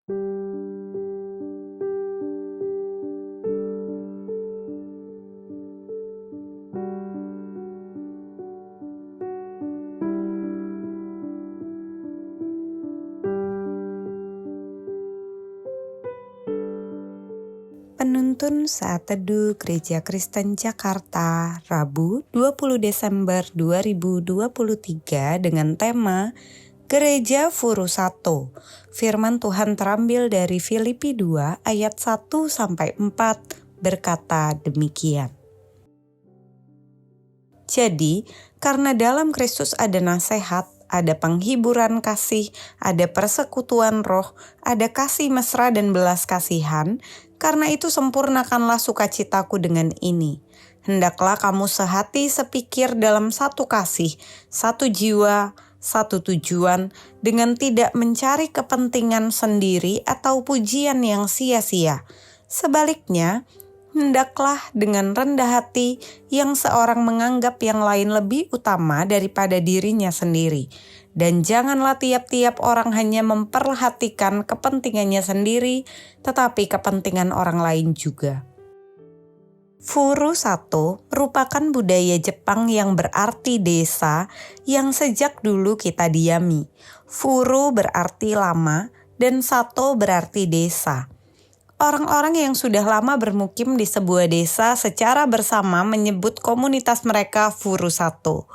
Penuntun Saat Teduh Gereja Kristen Jakarta, Rabu 20 Desember 2023 dengan tema Gereja Furusato. Firman Tuhan terambil dari Filipi 2 ayat 1-4 berkata demikian. Jadi, karena dalam Kristus ada nasihat, ada penghiburan kasih, ada persekutuan roh, ada kasih mesra dan belas kasihan, karena itu sempurnakanlah sukacitaku dengan ini. Hendaklah kamu sehati sepikir dalam satu kasih, satu jiwa, satu tujuan, dengan tidak mencari kepentingan sendiri atau pujian yang sia-sia. Sebaliknya, hendaklah dengan rendah hati yang seorang menganggap yang lain lebih utama daripada dirinya sendiri. Dan janganlah tiap-tiap orang hanya memperhatikan kepentingannya sendiri, tetapi kepentingan orang lain juga. Furusato merupakan budaya Jepang yang berarti desa yang sejak dulu kita diami. Furu berarti lama dan sato berarti desa. Orang-orang yang sudah lama bermukim di sebuah desa secara bersama menyebut komunitas mereka Furusato.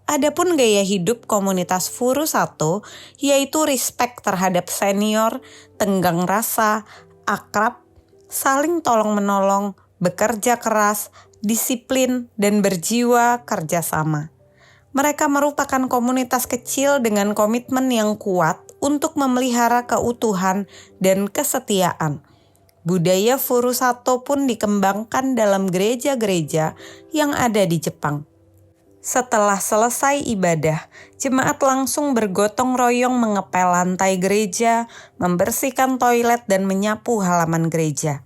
Adapun gaya hidup komunitas Furusato yaitu respect terhadap senior, tenggang rasa, akrab, saling tolong-menolong, bekerja keras, disiplin, dan berjiwa kerjasama. Mereka merupakan komunitas kecil dengan komitmen yang kuat untuk memelihara keutuhan dan kesetiaan. Budaya Furusato pun dikembangkan dalam gereja-gereja yang ada di Jepang. Setelah selesai ibadah, jemaat langsung bergotong royong mengepel lantai gereja, membersihkan toilet, dan menyapu halaman gereja.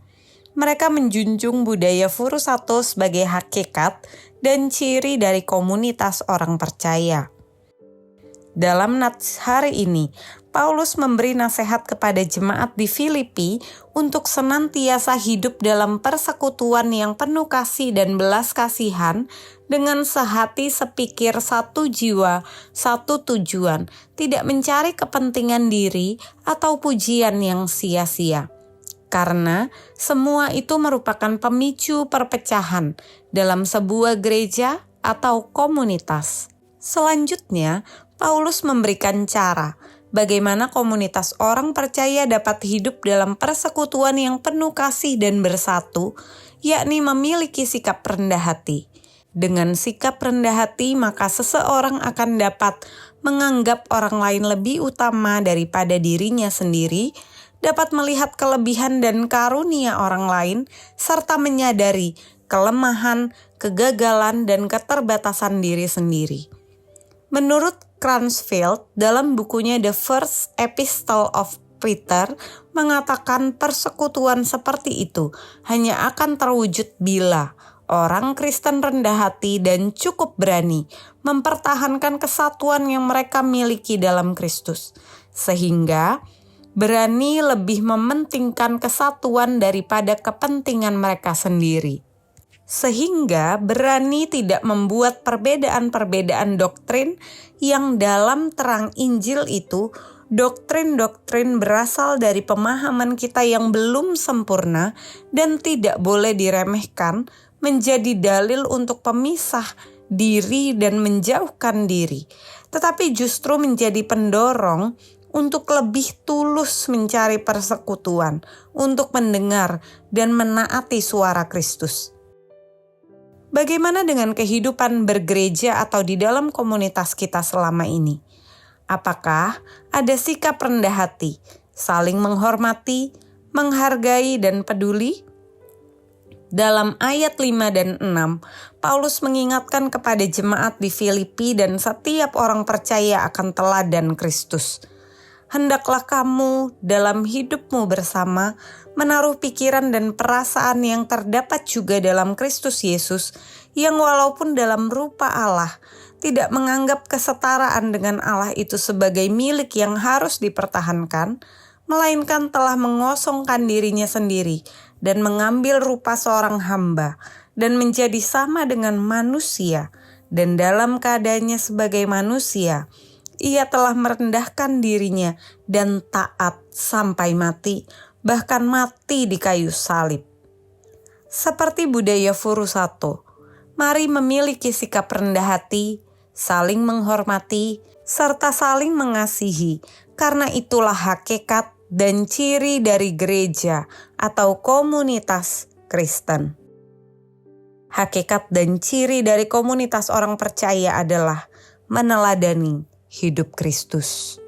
Mereka menjunjung budaya Furusato sebagai hakikat dan ciri dari komunitas orang percaya. Dalam nats hari ini, Paulus memberi nasihat kepada jemaat di Filipi untuk senantiasa hidup dalam persekutuan yang penuh kasih dan belas kasihan, dengan sehati sepikir, satu jiwa, satu tujuan, tidak mencari kepentingan diri atau pujian yang sia-sia. Karena semua itu merupakan pemicu perpecahan dalam sebuah gereja atau komunitas. Selanjutnya, Paulus memberikan cara bagaimana komunitas orang percaya dapat hidup dalam persekutuan yang penuh kasih dan bersatu, yakni memiliki sikap rendah hati. Dengan sikap rendah hati, maka seseorang akan dapat menganggap orang lain lebih utama daripada dirinya sendiri, dapat melihat kelebihan dan karunia orang lain, serta menyadari kelemahan, kegagalan, dan keterbatasan diri sendiri. Menurut Cranfield, dalam bukunya The First Epistle of Peter, mengatakan persekutuan seperti itu hanya akan terwujud bila orang Kristen rendah hati dan cukup berani mempertahankan kesatuan yang mereka miliki dalam Kristus, sehingga berani lebih mementingkan kesatuan daripada kepentingan mereka sendiri. Sehingga berani tidak membuat perbedaan-perbedaan doktrin yang dalam terang Injil itu doktrin-doktrin berasal dari pemahaman kita yang belum sempurna dan tidak boleh diremehkan, menjadi dalil untuk pemisah diri dan menjauhkan diri, tetapi justru menjadi pendorong untuk lebih tulus mencari persekutuan, untuk mendengar dan menaati suara Kristus. Bagaimana dengan kehidupan bergereja atau di dalam komunitas kita selama ini? Apakah ada sikap rendah hati, saling menghormati, menghargai, dan peduli? Dalam ayat 5 dan 6, Paulus mengingatkan kepada jemaat di Filipi dan setiap orang percaya akan teladan Kristus. Hendaklah kamu dalam hidupmu bersama menaruh pikiran dan perasaan yang terdapat juga dalam Kristus Yesus, yang walaupun dalam rupa Allah, tidak menganggap kesetaraan dengan Allah itu sebagai milik yang harus dipertahankan, melainkan telah mengosongkan dirinya sendiri dan mengambil rupa seorang hamba dan menjadi sama dengan manusia, dan dalam keadaannya sebagai manusia, ia telah merendahkan dirinya dan taat sampai mati, bahkan mati di kayu salib. Seperti budaya Furusato, mari memiliki sikap rendah hati, saling menghormati, serta saling mengasihi, karena itulah hakikat dan ciri dari gereja atau komunitas Kristen. Hakikat dan ciri dari komunitas orang percaya adalah meneladani hidup Kristus.